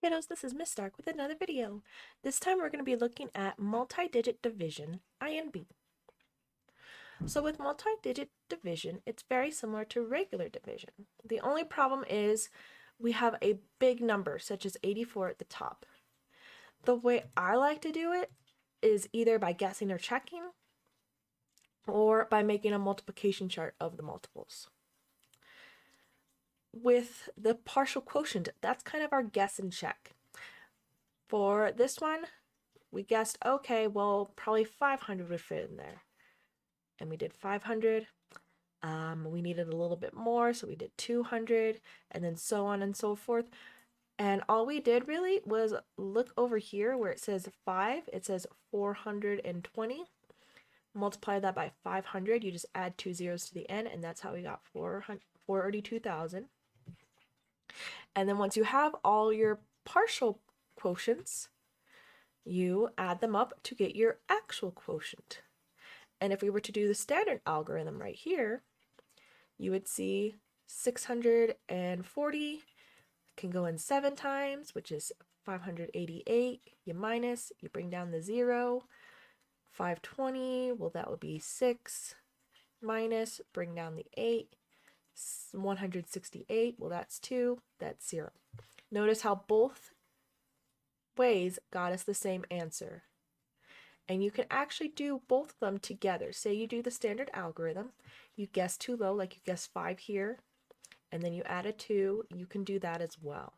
Kiddos, this is Miss Stark with another video. This time we're going to be looking at multi-digit division, INB. So with multi-digit division, it's very similar to regular division. The only problem is we have a big number, such as 84 at the top. The way I like to do it is either by guessing or checking, or by making a multiplication chart of the multiples. With the partial quotient, that's kind of our guess and check. For this one, we guessed, okay, well, probably 500 would fit in there. And we did 500. We needed a little bit more, so we did 200, and then so on and so forth. And all we did really was look over here where it says 5, it says 420. Multiply that by 500, you just add 2 zeros to the end, and that's how we got 482,000. And then once you have all your partial quotients, you add them up to get your actual quotient. And if we were to do the standard algorithm right here, you would see 640 can go in 7 times, which is 588. You minus, you bring down the 0. 520, well, that would be 6 minus, bring down the 8. 168, well, that's 2, that's 0. Notice how both ways got us the same answer. And you can actually do both of them together. Say you do the standard algorithm, you guess too low, like you guess 5 here, and then you add a 2, you can do that as well.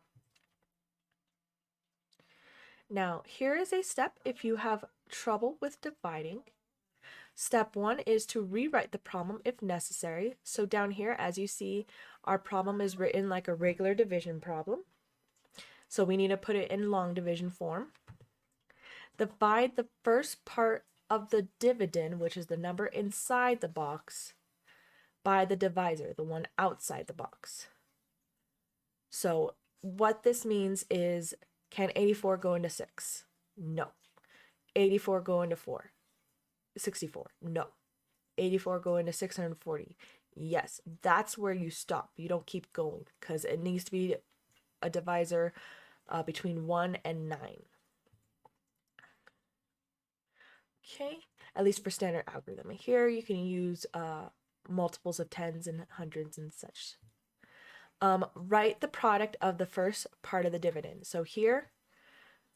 Now, here is a step if you have trouble with dividing. Step 1 is to rewrite the problem if necessary. So down here, as you see, our problem is written like a regular division problem. So we need to put it in long division form. Divide the first part of the dividend, which is the number inside the box, by the divisor, the one outside the box. So what this means is, can 84 go into 6? No. 84 go into 4? 64? No. 84 go into 640? Yes. That's where you stop. You don't keep going because it needs to be a divisor between 1 and 9. Okay, at least for standard algorithm. Here you can use multiples of tens and hundreds and such. Write the product of the first part of the dividend. So here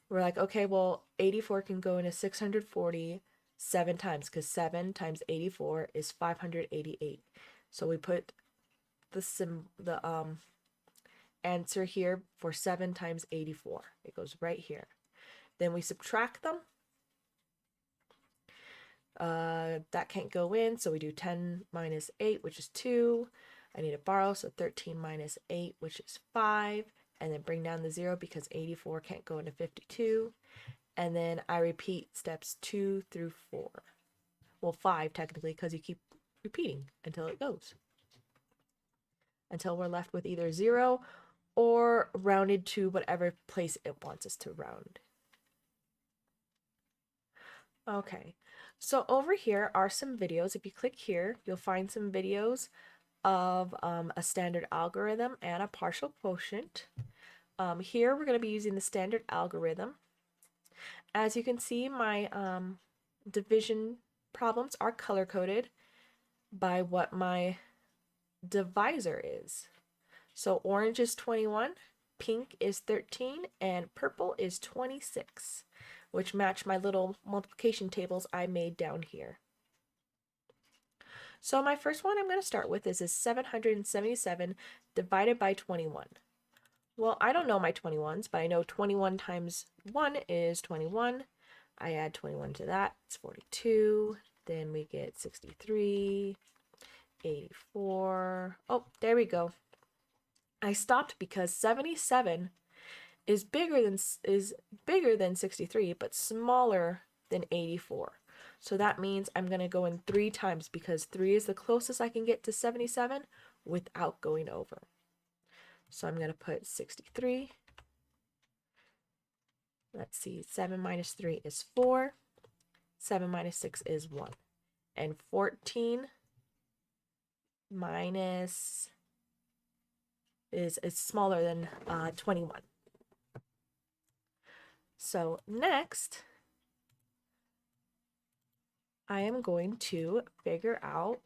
we're like, okay, well, 84 can go into 640 7 times because 7 times 84 is 588. So we put the answer here for 7 times 84. It goes right here. Then we subtract them. That can't go in, so we do 10 minus 8, which is 2. I need to borrow, so 13 minus 8, which is 5. And then bring down the 0 because 84 can't go into 52. And then I repeat steps 2 through 4. Well, 5 technically, because you keep repeating until it goes. Until we're left with either 0 or rounded to whatever place it wants us to round. Okay, so over here are some videos. If you click here, you'll find some videos of a standard algorithm and a partial quotient. Here we're going to be using the standard algorithm. As you can see, my division problems are color-coded by what my divisor is. So orange is 21, pink is 13, and purple is 26, which match my little multiplication tables I made down here. So my first one I'm going to start with is 777 divided by 21. Well, I don't know my 21s, but I know 21 times 1 is 21. I add 21 to that, it's 42. Then we get 63, 84. Oh, there we go. I stopped because 77 is bigger than 63, but smaller than 84. So that means I'm going to go in 3 times because 3 is the closest I can get to 77 without going over. So I'm going to put 63. Let's see, 7 minus 3 is 4. 7 minus 6 is 1. And 14 minus is smaller than 21. So next, I am going to figure out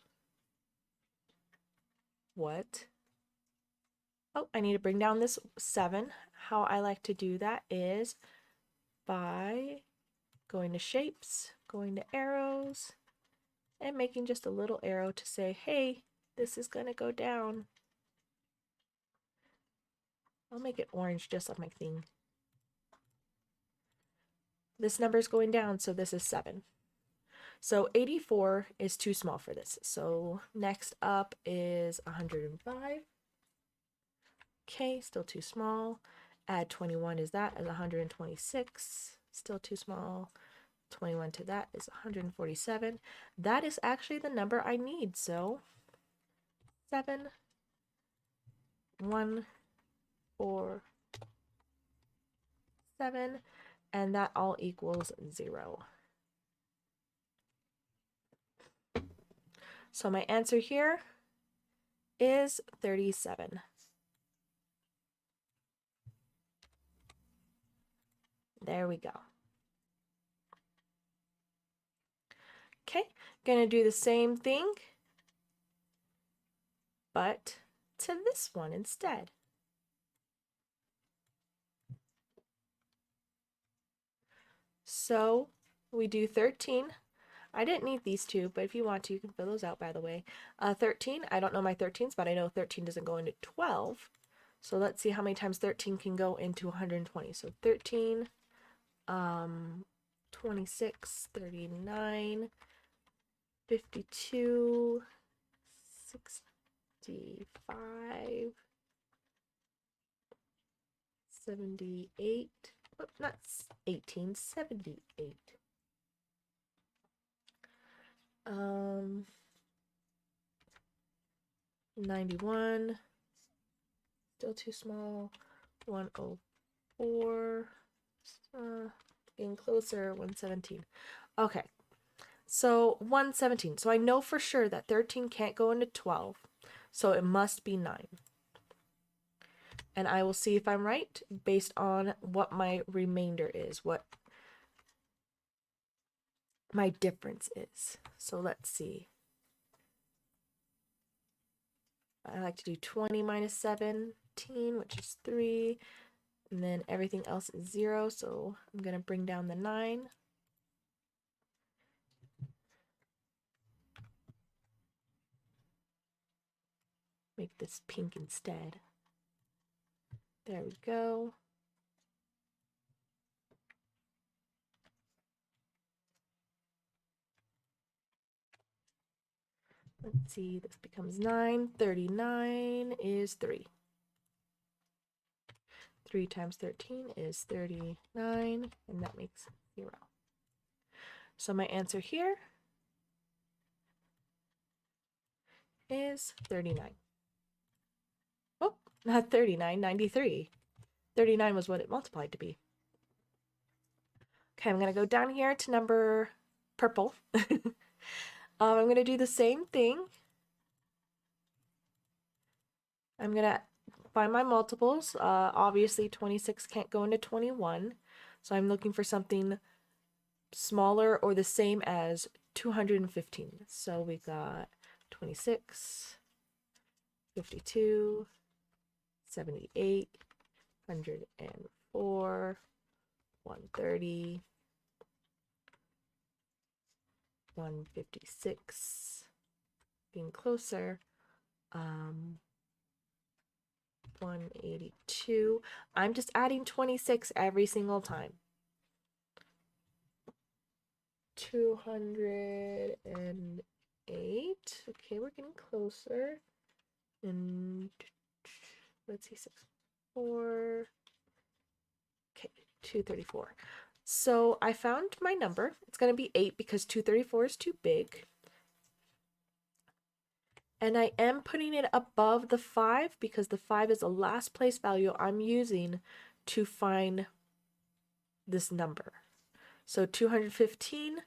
what, oh, I need to bring down this 7. How I like to do that is by going to shapes, going to arrows, and making just a little arrow to say, hey, this is going to go down. I'll make it orange just like my thing. This number is going down, so this is 7. So 84 is too small for this. So next up is 105. Okay, still too small. Add 21 is that as 126. Still too small. 21 to that is 147. That is actually the number I need. So 7, 1, 4, 7, and that all equals 0. So my answer here is 37. There we go. Okay, gonna do the same thing, but to this one instead. So we do 13. I didn't need these two, but if you want to, you can fill those out, by the way. 13, I don't know my 13s, but I know 13 doesn't go into 12. So let's see how many times 13 can go into 120. So 13, 26, 39, 52, 65, 78, oh, not 18, 78. 91, still too small. 104, getting closer. 117. Okay, so 117. So I know for sure that 13 can't go into 12, so it must be 9. And I will see if I'm right based on what my remainder is, what my difference is. So let's see. I like to do 20 minus 17, which is 3. And then everything else is 0. So I'm going to bring down the 9. Make this pink instead. There we go. Let's see, this becomes 9. 39 is 3. 3 times 13 is 39, and that makes 0. So my answer here is 39. Oh, not 39, 93. 39 was what it multiplied to be. Okay, I'm going to go down here to number purple. I'm going to do the same thing. I'm going to find my multiples. Obviously, 26 can't go into 21. So I'm looking for something smaller or the same as 215. So we got 26, 52, 78, 104, 130, 156, being closer, 182. I'm just adding 26 every single time. 208. Okay, we're getting closer. And let's see, 6, 4. Okay, 234. So I found my number. It's going to be 8 because 234 is too big. And I am putting it above the 5 because the 5 is the last place value I'm using to find this number. So 215,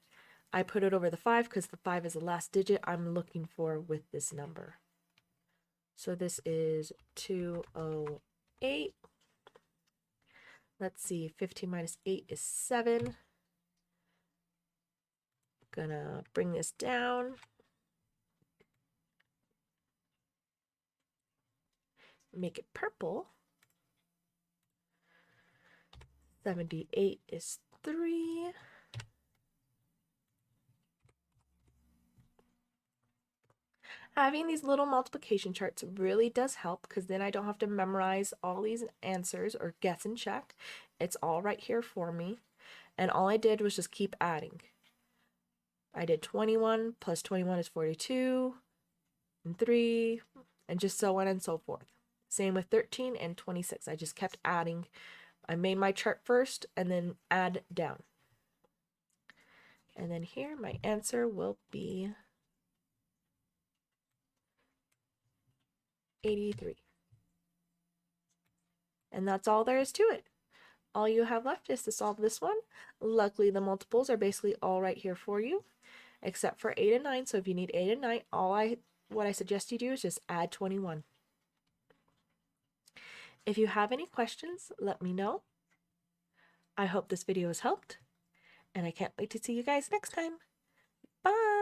I put it over the 5 because the 5 is the last digit I'm looking for with this number. So this is 208. Let's see, 15 minus 8 is 7. Gonna bring this down. Make it purple. 78 is 3. Having these little multiplication charts really does help because then I don't have to memorize all these answers or guess and check. It's all right here for me. And all I did was just keep adding. I did 21 plus 21 is 42 and 3 and just so on and so forth. Same with 13 and 26. I just kept adding. I made my chart first and then add down. And then here my answer will be 83. And that's all there is to it. All you have left is to solve this one. Luckily, the multiples are basically all right here for you, except for 8 and 9. So if you need 8 and 9, what I suggest you do is just add 21. If you have any questions, let me know. I hope this video has helped, and I can't wait to see you guys next time. Bye!